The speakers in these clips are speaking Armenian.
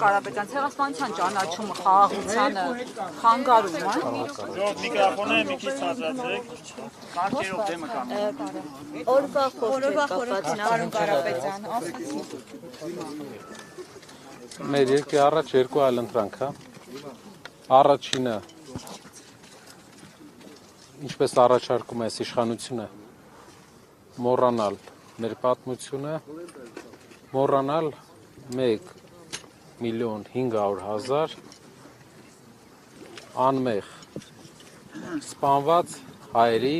Կարապետյան, ցեղասպանության ճանաչումը խաղաղությանը խանգարում է։ Միկրոֆոնը մի քիչ ցածրացրեք։ Կարգերով դեմը կանում։ Օրվա խորհրդին Արոն Կարապետյան, ասացի։ Մեր երկի առաջ երկու այլ ընտրանք, հա։ Առաջինը ինչպես առաջարկում է իշխանությունը մոռանալ մեր պատմությունը, մոռանալ 1.500.000 անմեղ սպանված հայերի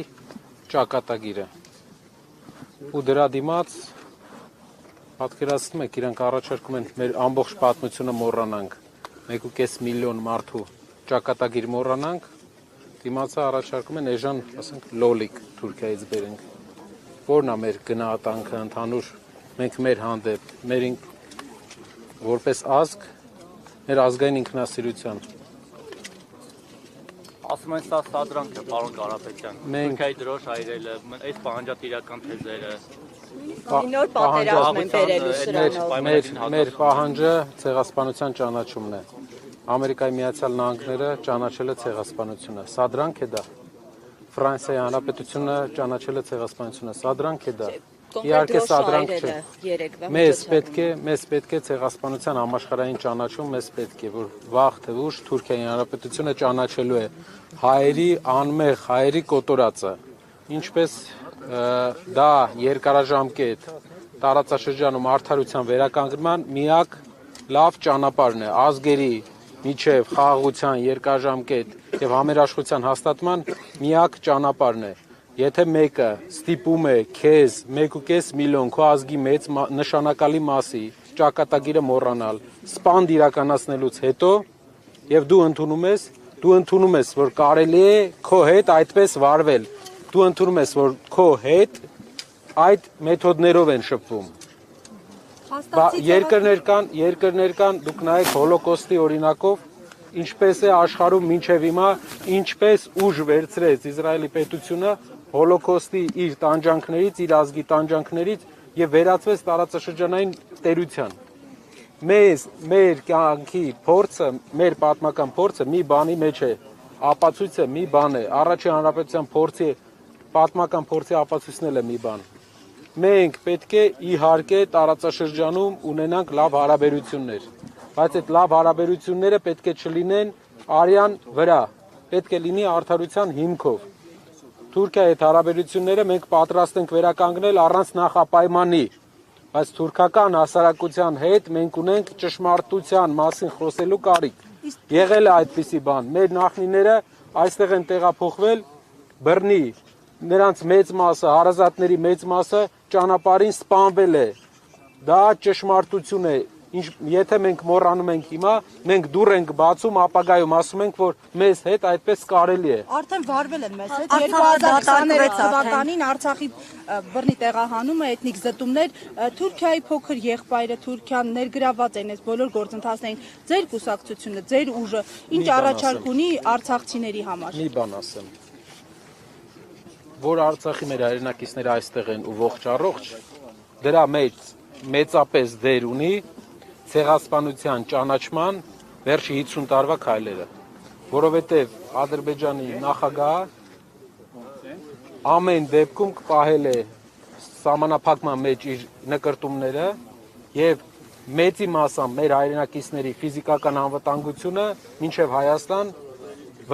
ճակատագիրը ու դրա դիմաց պատկերացնում եք իրանք առաջարկում են մեր ամբողջ պատմությունը մոռանանք 1.5 միլիոն մարդու ճակատագիր մոռանանք դիմացը առաջարկում են էժան ասենք լոլիկ Թուրքիայից բերենք որն է մեր գնահատանքը ընդհանուր մենք մեր հանդեպ մեր որպես ազգ մեր ազգային ինքնասիրության ասում են սա սադրանք է պարոն Կարապետյան Թուրքիայի դրոշ հայրելը այս պահանջատիրական թեզերը Նոր պատերազմ են բերելու սրանով մեր պահանջը ցեղասպանության ճանաչումն է Ամերիկայի Միացյալ Նահանգները ճանաչել է ցեղասպանությունը սադրանք է դա Ֆրանսիայի Հանրապետությունը ճանաչել է ցեղասպանությունը սադրանք է դա Իհարկե սադրանք չէ մեզ պետք է ցեղասպանության համաշխարհային ճանաչում մեզ պետք է որ վաղ թե ուշ Թուրքիայի Հանրապետությունը ճանաչելու է հայերի անմեղ հայերի կոտորածը ինչպես դա երկարաժամկետ տարածաշրջանում արդարության վերականգնման միակ լավ ճանապարհն է ազգերի միջև խաղաղության երկարաժամկետ եւ համերաշխության հաստատման միակ ճանապարհն է Եթե մեկը ստիպում է քեզ 1.5 միլիոն քո ազգի մեծ նշանակալի մասի ճակատագիրը մոռանալ, սպանդ իրականացնելուց հետո եւ դու ընդունում ես, որ կարելի է քո հետ այդպես վարվել։ Դու ընդունում ես, որ քո հետ այդ մեթոդներով են շփվում։ Երկրներ կան, դուք նայեք հոլոկոստի օրինակով ինչպես է աշխարհում մինչև հիմա ինչպես ուժ վերցրեց Իսրայելի պետությունը հոլոկոստի իր տանջանքներից, իր ազգի տանջանքներից եւ վերածվեց տարածաշրջանային տերության։ Մեր կյանքի փորձը, մեր պատմական փորձը մի բանի մեջ է, ապացույցը մի բան է, առաջին հանրապետության պատմական փորձի ապացույցն է մի բան։ Մենք պետք է իհարկե տարածաշրջանում ունենանք լավ հարաբերություններ, բայց այդ լավ հարաբերությունները պետք է չլինեն արյան վրա, պետք է լինի արդարության հիմքով։ Թուրքիայի հետ հարաբերությունները մենք պատրաստ ենք վերականգնել առանց նախապայմանի, բայց թուրքական հասարակության հետ մենք ունենք ճշմարտության մասին խոսելու կարիք։ Եղել է այդպիսի բան, մեր նախնիները այստեղ են տեղափոխվել բռնի, նրանց մեծ մասը, հարազատների մեծ մասը ճանապարհին սպանվել է։ Դա ճշմարտություն է։ Եթե մենք մոռանում ենք հիմա, մենք դուռ ենք բացում, ապագայում ասում ենք, որ մեզ հետ այդպես կարելի է։ Արդեն վարվել են մեզ հետ 2023 թվականին Արցախի բռնի տեղահանումը, էթնիկ զտումներ, Թուրքիայի փոքր եղբայրը Թուրքիան ներգրաված են այս բոլոր գործընթացներին։ Ձեր կուսակցությունը, ձեր ուժը ինչ առաջարկ ունի արցախցիների համար։ Մի բան ասեմ։ Որ Արցախի մեր հայրենակիցները այստեղ են ու ողջ առողջ, դրա մեծապես դեր ունի ցեղասպանության ճանաչման վերջի 50 տարվա քայլերը, որովհետև Ադրբեջանի նախագահը ամեն դեպքում կպահել է սահմանափակման մեջ իր նկրտումները եւ մեծի մասամբ մեր հայրենակիցների ֆիզիկական անվտանգությունը մինչև Հայաստան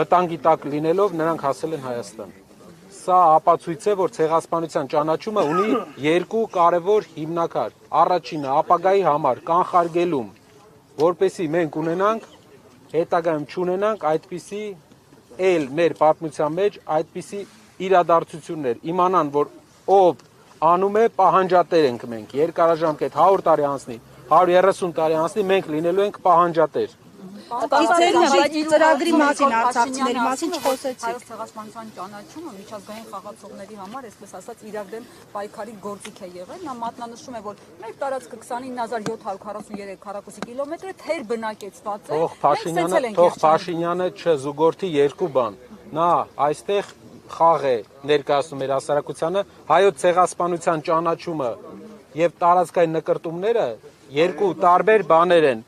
վտանգի տակ լինելով նրանք հասել են Հայաստան։ Սա ապացույց է, որ ցեղասպանության ճանաչումը ունի երկու կարևոր հիմնաքար։ Առաջինը ապագայի համար կանխարգելում, որպեսզի մենք ունենանք, հետագայում չունենանք այդպիսի մեր պատմության մեջ այդպիսի իրադարձություններ, իմանան, որ ով անում է պահանջատեր ենք մենք, երկարաժամկետ 100 տարի անցնի, 130 տարի անցնի, մենք լինելու ենք պահանջատեր։ Ծրագրի մասին, արցախցիների մասին չխոսեցիք։ Հայոց ցեղասպանության ճանաչումը միջազգային խաղացողների համար, այսպես ասած, իրար դեմ պայքարի գործիք է եղել։ Նա մատնանշում է, որ մեր տարածքը 29743 քառակուսի կիլոմետր է, թեր բնակեցված է։ Թող Փաշինյանը չզուգորդի երկու բան։ Նա այստեղ խաղ է ներկայացնում մեր հասարակությանը, հայոց ցեղասպանության ճանաչումը եւ տարածքային նկրտումները երկու տարբեր բաներ են։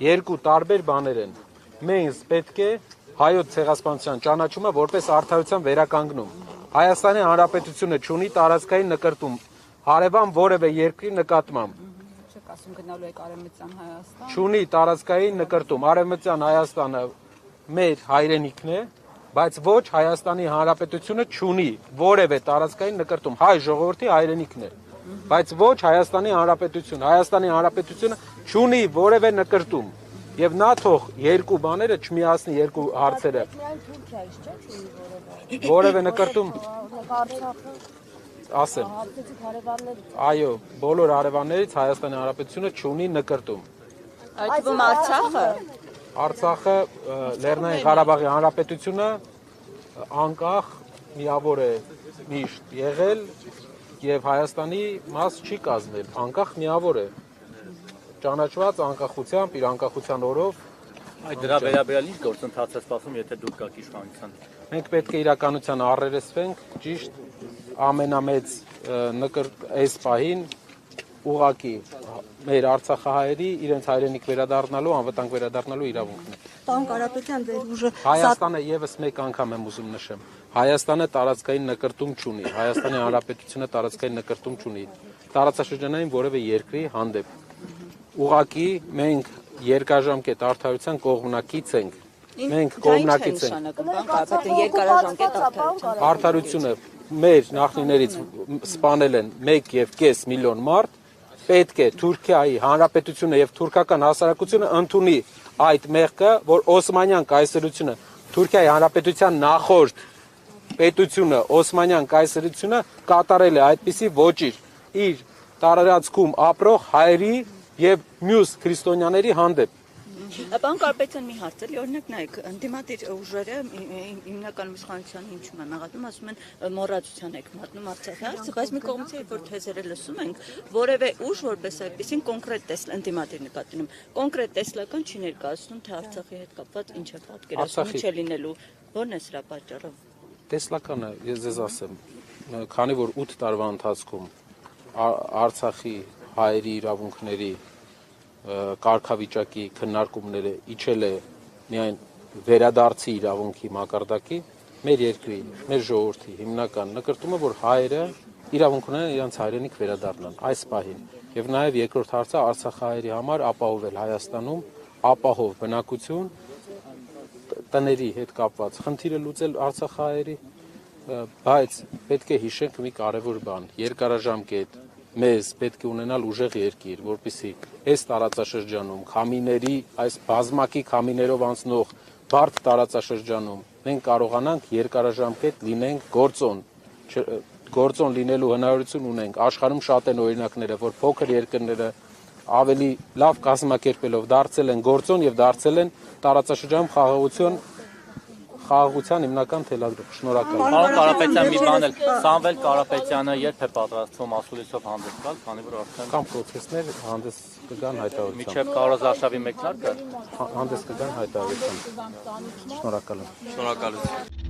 երկու տարբեր բաներ են։ Մենք պետք է հայոց ցեղասպանության ճանաչումը որպես արդարության վերականգնում։ Հայաստանի Հանրապետությունը ունի տարածքային նկրտում հարևան որևէ երկրի նկատմամբ։ Չեք ասում գնալու եք Արևմտյան Հայաստան։ Ունի տարածքային նկրտում Արևմտյան Հայաստանը մեր հայրենիքն է, բայց ոչ Հայաստանի Հանրապետությունը չունի որևէ տարածքային նկրտում, հայ ժողովրդի հայրենիքն է, բայց ոչ Հայաստանի Հանրապետությունը։ Հայաստանի Հանրապետությունը չունի որևէ նկրտում։ Եվ նա թող երկու բաները չմիացնի երկու հարցերը։ Որևէ նկրտում ասեմ։ Այո, բոլոր հարևաններից Հայաստանի Հանրապետությունը չունի նկրտում։ Այդ Արցախը Արցախը Լեռնային Ղարաբաղի Հանրապետությունը անկախ միավոր է միշտ եղել եւ Հայաստանի մաս չի կազմել, անկախ միավոր է։ Ճանաչված անկախությամբ, իր անկախության օրով Այդ դրա վերաբերյալ ինչ գործընթաց է սպասում, եթե դուք գաք իշխանության։ մենք պետք է իրականության առերեսվենք, ճիշտ ամենամեծ այս պահին ուղակի մեր Արցախահայերի իրենց հայրենիք վերադառնալու, անվտանգ վերադառնալու իրավունքն է։ Պարոն Կարապետյան, ձեր ուժը Հայաստանը եւս մեկ անգամ եմ ուզում նշեմ։ Հայաստանը տարածքային նկրտում չունի, Հայաստանի Հանրապետությունը տարածքային նկրտում չունի տարածաշրջանային որևէ երկրի հանդեպ։ Ուղղակի մենք երկարաժամկետ արդարության կողմնակից ենք։ Մենք կողմնակից ենք։ երկարաժամկետ արդարության։ Արդարությունը մեր նախնիներից սպանել են 1.5 միլիոն մարդ, պետք է Թուրքիայի Հանրապետությունը եւ թուրքական հասարակությունը ընդունի այդ մեղքը, որ Օսմանյան կայսրությունը, Թուրքիայի Հանրապետության նախորդ պետությունը, Օսմանյան կայսրությունը կատարել է այդպիսի ոճիր իր տարածքում ապրող հայերի եւ մյուս քրիստոնյաների հանդեպ։ Պարոն Կարապետյան, մի հարց էլի, օրինակ նայեք, ընդդիմադիր ուժերը հիմնական իշխանության հիմքում են մաղաթում, ասում են մոռացության եք մատնում Արցախի հարցը, բայց մի կողմից է, որ թեզերը լսում ենք, որևէ ուժ որպես այդպեսին կոնկրետ ընդդիմադիր նկատինում, կոնկրետ տեսլական չի ներկայացնում, թե Արցախի հետ կապված ինչ է պատկերացնում, ինչ է լինելու, ո՞րն է սրա պատճառը։ Տեսլականը ես ձեզ ասեմ, քանի որ 8 տարվա ընթացքում Արցախի հայերի իրավունքների կարգավիճակի քննարկումները իջել է միայն վերադարձի իրավունքի մակարդակի, մեր երկրի, մեր ժողովրդի հիմնական նկրտումը, որ հայերը իրավունք ունեն իրենց հայրենիք վերադառնան այս պահին։ Եվ նաև երկրորդ հարցը Արցախահայերի համար ապահովել Հայաստանում ապահով բնակություն, տների հետ կապված խնդիրը լուծել Արցախահայերի, բայց պետք է հիշենք մի կարևոր բան, երկարաժամկետ մեզ պետք է ունենալ ուժեղ երկիր, որպեսզի այս տարածաշրջանում քամիների, այս բազմակի քամիներով անցնող բարդ տարածաշրջանում մենք կարողանանք երկարաժամկետ լինենք գործոն լինելու հնարավորություն ունենք։ Աշխարհում շատ են օրինակները, որ փոքր երկրները ավելի լավ կազմակերպելով դարձել են գործոն եւ դարձել են տարածաշրջանում խաղաղության հիմնական թելադրող։ Շնորհակալ եմ։ Պարոն Կարապետյան, մի բան էլ, Սամվել Կարապետյանը երբ է պատրաստվում ասուլիսով հանդես գալ, քանի որ արդեն Կամ պրոցեսներ հանդես կգան հայտարարությամբ։ միջև Կարոզարշավի մեկնարկը Հանդես կգան հայտարարությամբ։ Շնորհակալ եմ։ շնորհակալություն։